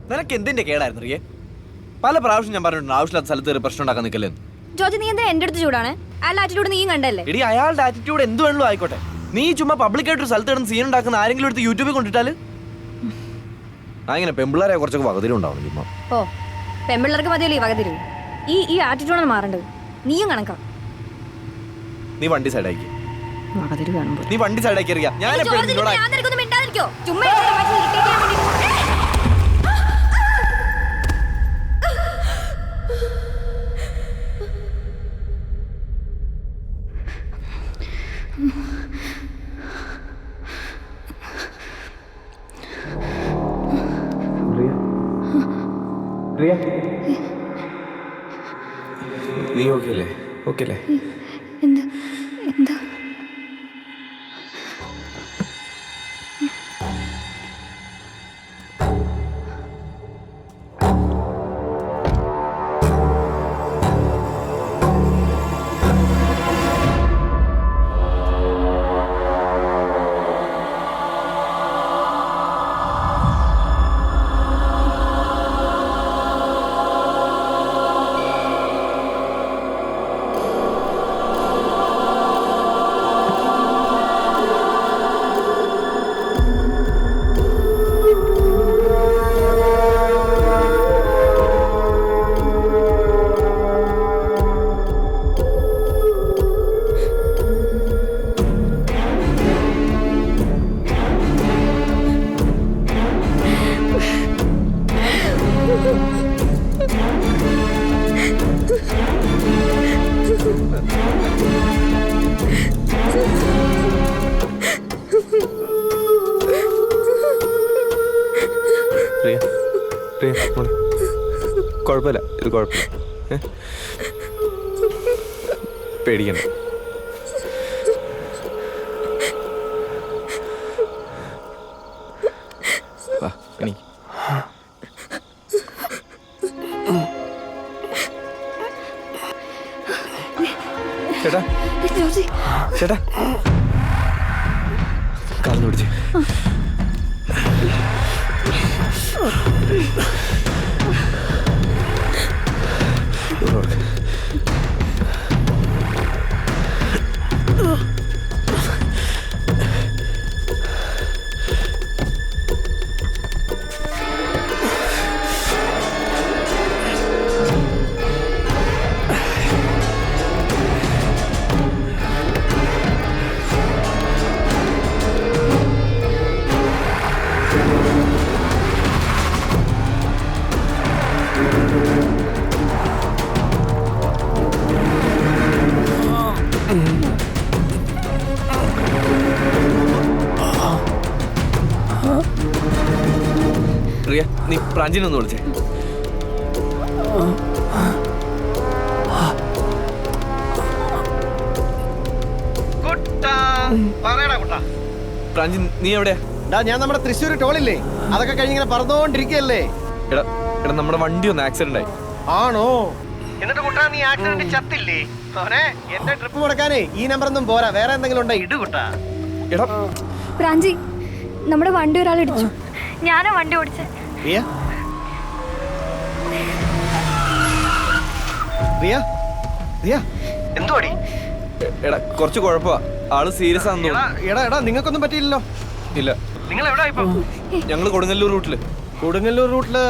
നിനക്ക് എന്തിന്റെ കേടായിരുന്നു റിയേ? പല പ്രാവശ്യം ഞാൻ പറഞ്ഞിട്ടുണ്ട് ആവശ്യമില്ലാത്ത സ്ഥലത്ത് കയറി പ്രശ്നം ഉണ്ടാക്കാൻ നിൽക്കല്ലെന്ന്. ജോജി നീ എന്താ എന്റെ അടുത്ത് ചൂടാണ്? അയാളുടെ ആറ്റിറ്റ്യൂഡ് നീയും കണ്ടല്ലേ? എടി അയാളുടെ ആറ്റിറ്റ്യൂഡ് എന്ത് വേണല്ലോ ആയിക്കോട്ടെ. നീ ചുമ്മാ പബ്ലിക്കായിട്ടൊരു സ്ഥലത്ത് കിടന്ന് സീൻ ഉണ്ടാക്കുന്ന ആരെങ്കിലും എടുത്ത് യൂട്യൂബിൽ കൊണ്ടിട്ടാല് അങ്ങനെ പെമ്പിള്ളേരെ കുറച്ചൊക്കെ വകതിരും ഉണ്ടാവും ചുമ്മാ. ഓ പെമ്പിള്ളേർക്ക് മതിയല്ലോ ഈ വകതിരിവ്. ഈ ആറ്റിറ്റ്യൂഡാണ് മാറേണ്ടത്. നീയും കണക്കാ. നീ വണ്ടി സൈഡാക്കി. വകതിരിവ് കാണുമ്പോൾ നീ വണ്ടി സൈഡാക്കി അറിയാം. ഞാൻ എപ്പോഴും നിന്നോട് ചുമ്മാ നീ ഓക്കെ അല്ലേ? ഓക്കെ അല്ലേ? എന്താ എന്താ കുഴപ്പമില്ല, ഇത് കുഴപ്പമില്ല. പേടിക്കണ്ട. ചേട്ടാ ചേട്ടാ കാലിന് പിടിച്ച് റിയ, നീ പ്രാഞ്ചിനൊന്ന് വിളിച്ചേ. പ്രാഞ്ചി നീ എവിടെയാ? ഞാൻ നമ്മുടെ തൃശ്ശൂർ ടോളില്ലേ, അതൊക്കെ കഴിഞ്ഞിങ്ങനെ പറന്നുകൊണ്ടിരിക്കല്ലേ. എടാ എടാ നമ്മുടെ വണ്ടി ഒന്ന് ആക്സിഡന്റ് ആയി. ആണോ? എന്നിട്ട് കുട്ടാ നീ ആക്സിഡന്റ് ചത്തില്ലേ? എന്റെ ട്രിപ്പ് മുടക്കാനേ ഈ നമ്പർ ഒന്നും പോരാ, വേറെ എന്തെങ്കിലും ഉണ്ടോ ഇട് കുട്ടാ. എടാ പ്രാഞ്ചി നമ്മുടെ വണ്ടി ഒരാൾ ഇടിച്ചു. ഞാനാ വണ്ടി ഓടിച്ചേ. റിയ റിയ റിയ എന്തുവാടി? എടാ കുറച്ച് കുഴപ്പമാ, ആള് സീരിയസ് ആണെന്ന് തോന്നുന്നു. എടാ എടാ നിങ്ങൾക്കൊന്നും പറ്റിയില്ലല്ലോ? ഇല്ല. നിങ്ങൾ എവിടാ ഇപ്പൊ? ഞങ്ങള് കൊടുങ്ങല്ലൂർ റൂട്ടില്. കൊടുങ്ങല്ലൂർ റൂട്ടില്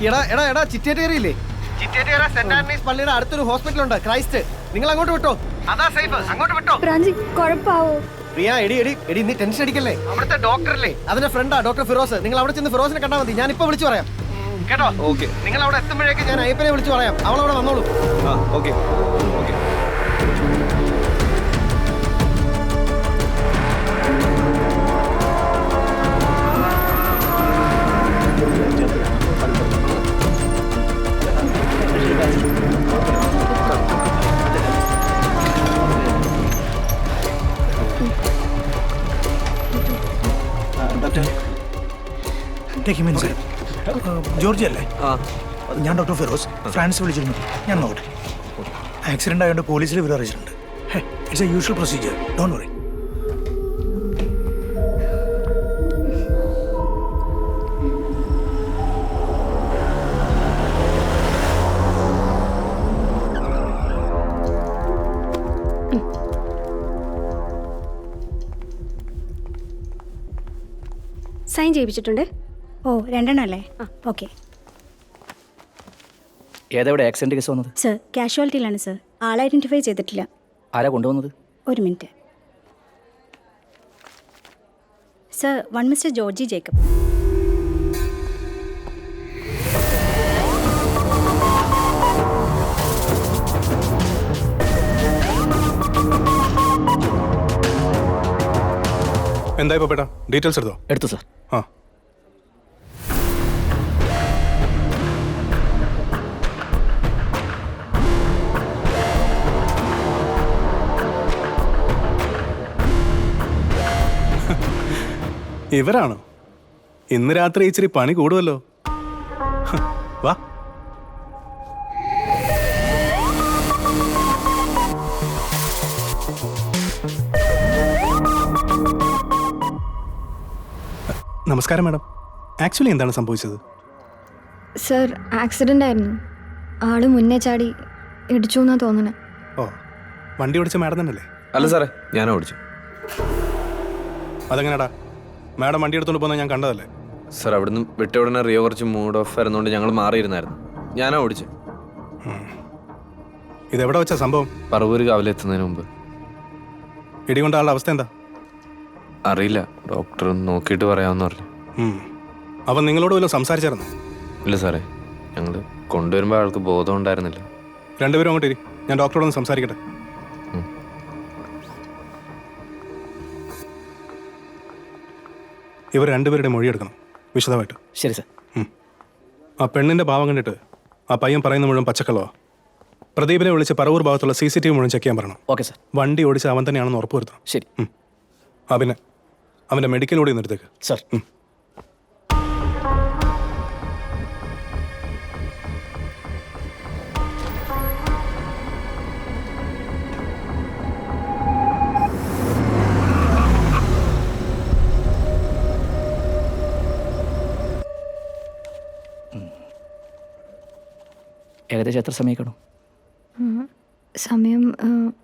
എടാ എടാ എടാ ചിറ്റേറ്റേറിയില്ലേ? ചിറ്റേറ്റേറ സെന്റ് ആന്റണീസ് പള്ളിയുടെ അടുത്തൊരു ഹോസ്പിറ്റൽ ഉണ്ട്, ക്രൈസ്റ്റ്. നിങ്ങൾ അങ്ങോട്ട് വിട്ടോ, അതാ സേഫ്. അങ്ങോട്ട് വിട്ടോ. പ്രാഞ്ചി കുഴപ്പാവോ? റിയ എടി എടി എടി നീ ടെൻഷൻ അടിക്കല്ലേ. അവിടുത്തെ ഡോക്ടറല്ലേ, അതിന്റെ ഫ്രണ്ടാ ഡോക്ടർ ഫിറോസ്. നിങ്ങൾ അവിടെ ചെന്ന് ഫിറോസിനെ കണ്ടാൽ മതി, ഞാൻ ഇപ്പൊ വിളിച്ചു പറയാം കേട്ടോ. ഓക്കെ. നിങ്ങൾ അവിടെ എത്തുമ്പോഴേക്ക് ഞാൻ അയ്യപ്പനെ വിളിച്ചു പറയാം, അവളവിടെ വന്നോളൂ. ആ ഓക്കെ ഓക്കെ. ജോർജ് അല്ലേ? ഞാൻ ഡോക്ടർ ഫിറോസ്. ഫ്രാൻസ് വിളിച്ചിരുന്നു, ഞാൻ നോക്കട്ടെ. ആക്സിഡന്റ് ആയതുകൊണ്ട് പോലീസിൽ വിവരം അറിയിച്ചിട്ടുണ്ട്. It's a usual procedure, don't worry. Sign ചെയ്യിപ്പിച്ചിട്ടുണ്ട്. ഓ 2 അല്ലേ? ഓക്കെ ഏതെവിടെ ആക്സിഡന്റ് കേസ് വന്നത്? സർ, കാഷ്വാലിറ്റിയിലാണ് സർ. ആളെ ഐഡന്റിഫൈ ചെയ്തിട്ടില്ല. ആരാ കൊണ്ടുവന്നത്? 1 minute sir. 1 mister Georgie Jacob. എന്തായി പേട്ടാ, ഡീറ്റെയിൽസ് എടുത്തോ? എടുത്തു സാർ. ആ, ഇവരാണോ? ഇന്ന് രാത്രി ഇച്ചിരി പണി കൂടുമല്ലോ. ഹ്, വാ. നമസ്കാരം മാഡം. ആക്ച്വലി എന്താണ് സംഭവിച്ചത്? സർ, ആക്സിഡന്റ് ആയിരുന്നു. ആള് മുന്നേ ചാടി ഇടിച്ചു എന്നാ തോന്നണേ. ഓ, വണ്ടി ഓടിച്ച മാഡം തന്നെയല്ലേ? അല്ല സാറേ, ഞാനാ ഓടിച്ചു. അതെങ്ങനെയാടാ? മാഡം വണ്ടി എടുത്തോണ്ട് പോകുന്നത് ഞാൻ കണ്ടതല്ലേ? സാർ, അവിടുന്ന് വിട്ട ഉടനെ റിയോ കുറച്ച് മൂഡ് ഓഫ് ആയിരുന്നോണ്ട് ഞങ്ങൾ മാറിയിരുന്നായിരുന്നു. ഞാനാ ഓടിച്ചു. ഇതെവിടെ വെച്ചാ സംഭവം? പറവൂര് കാവിലെത്തുന്നതിന് മുമ്പ്. ഇടികൊണ്ട ആളുടെ അവസ്ഥ എന്താ? അറിയില്ല, ഡോക്ടർ നോക്കിയിട്ട് പറയാമെന്ന് പറഞ്ഞു. അവൻ നിങ്ങളോട് വല്ലതും സംസാരിച്ചായിരുന്നു? ഇല്ല സാറേ, ഞങ്ങൾ കൊണ്ടുവരുമ്പോൾ ആൾക്ക് ബോധം ഉണ്ടായിരുന്നില്ല. രണ്ടുപേരും അങ്ങോട്ട് ഇരി, ഞാൻ ഡോക്ടറോടൊന്ന് സംസാരിക്കട്ടെ. ഇവർ രണ്ടുപേരുടെ മൊഴിയെടുക്കണം വിശദമായിട്ട്. ശരി സാർ. ആ പെണ്ണിന്റെ ഭാവം കണ്ടിട്ട് ആ പയ്യൻ പറയുന്ന മുഴുവൻ പച്ചക്കള്ളവാ. പ്രദീപിനെ വിളിച്ച് പറവൂർ ഭാഗത്തുള്ള CCTV മുഴുവൻ ചെക്ക് ചെയ്യാൻ പറയണം. Okay sir. വണ്ടി ഓടിച്ച് അവൻ തന്നെയാണെന്ന് ഉറപ്പുവരുത്തണം. ശരി ആ പിന്നെ അവൻ്റെ മെഡിക്കൽ കൂടി നിർത്തേക്ക്. സാർ. ഏകദേശം എത്ര സമയം കാണും? സമയം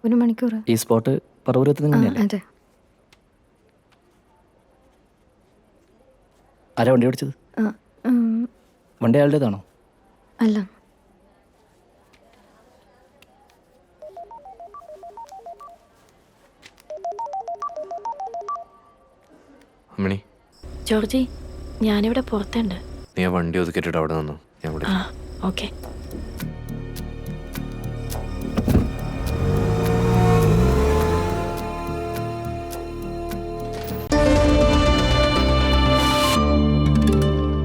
1 മണിക്കൂർ. ഈ സ്പോട്ട് പറവൂരത്ത് തന്നെയല്ലേ? അതെ. ആരാ വണ്ടി ഓടിച്ചത്? വണ്ടി അയാളുടേതാണോ? അല്ല. അമ്മണി, ജോർജി, ഞാനിവിടെ പുറത്തുണ്ട്. നീ ആ വണ്ടി ഒതുക്കിയിട്ടിട്ട് അവിടെ നിന്നു. ഞാൻ വിളിക്കാം. ഓക്കെ.